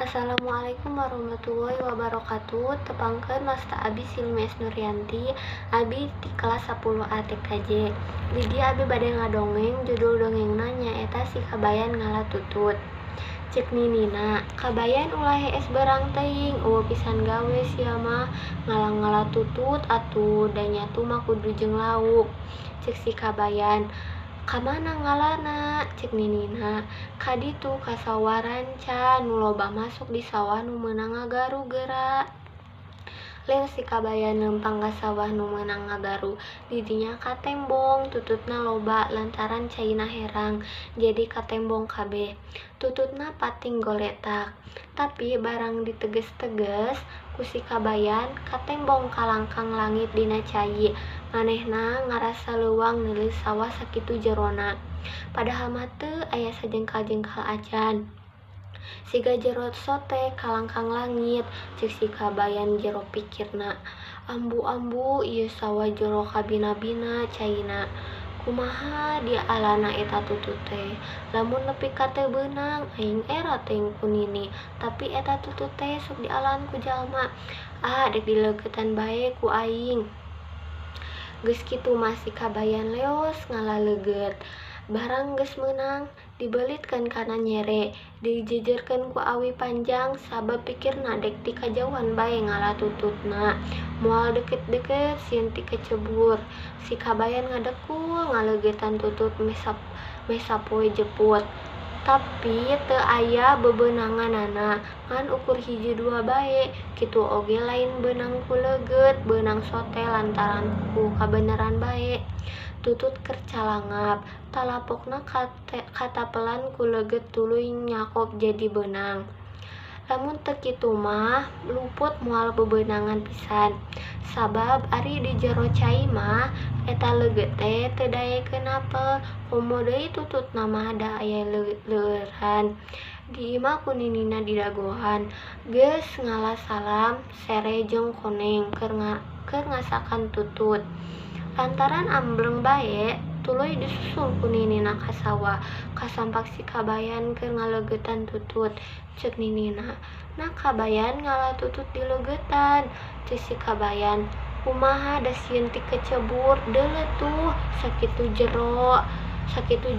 Assalamualaikum warahmatullahi wabarakatuh. Tepangkeun Masta Abi Silmi S. Nuryanti. Abi di kelas 10A TKJ. Di dieu abi bade ngadongeng. Judul dongengna nyaeta Si Kabayan Ngala Tutut. Cek ninina, kabayan ulah hees berang teuing, eueuh pisan gawe sia mah ngala-ngala tutut atuh da nyatu mah kudu jeung lauk. Cek si kabayan, kamana ngalana? Cek ninina, kaditu ka sawah ranca nu loba masuk di sawah nu meunang ngagaru geura. Leuh si kabayan lempang ka sawah nu meunang ngagaru. Di dinya katembong, tututna loba lantaran caina herang, jadi katembong kabeh. Tututna pating goletak. Tapi barang diteges-teges ku si kabayan katembong ka langkang langit dina cai. Manehna ngarasa leuwang neuleus sawah sakitu jerona. Padahal mah teu aya sajengkal-jengkal acan. Siga jero sote ka langkang langit, cek si kabayan jero pikirna. Ambu-ambu ieu sawah jero kabina-bina caina. Kumaha dia alana eta tutut teh? Lamun nepi ka teu beunang, aing era teuing ku nini. Tapi eta tutut teh sok dialan ku jalma. Dek dileuketan bae ku aing. Geus kitu mah si kabayan leos ngalaleugeut. Barang geus meunang, dibelitkeun kana nyere, dijejerkeun ku awi panjang sabab pikirna dek ti kajauhan bae ngala tututna. Moal deukeut-deukeut sieun ti kecebur. Si kabayan ngadekul ngaleugeutan tutut meh sapoe jeput. Tapi teu aya bebeunanganana, ngan ukur hiji dua bae. Kitu oge lain beunang ku leugeut, beunang sote lantaran ku kabeneran bae. Tutut keur calangap, talapokna katapelan ku leugeut tuluy nyakop jadi beunang. Lamun teu kitu mah luput moal bebeunangan pisan. Sabab ari di jero cai mah eta leugeut teh teu daekeun apel, komo deui tututna mah da aya leueuran. Di imah ku ninina di dagohan, geus ngala salam sere jeung koneng keur ngasakan tutut. Lantaran ambleng bae, tuluy disusul ku ninina ka sawah. Kasampak si kabayan keur ngaleugeutan tutut. Ceuk ninina, nah kabayan ngala tutut dileugeutan. Ceuk si kabayan, kumaha da sieun ti kecebur, deuleuh sakitu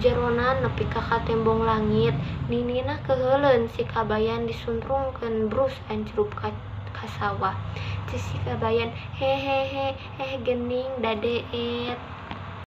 jerona nepi ka katembong langit. Ninina keheuleun si kabayan disuntrungkeun brus ancrup ka sawah. Ceuk si kabayan, hehehe geuning dadeet.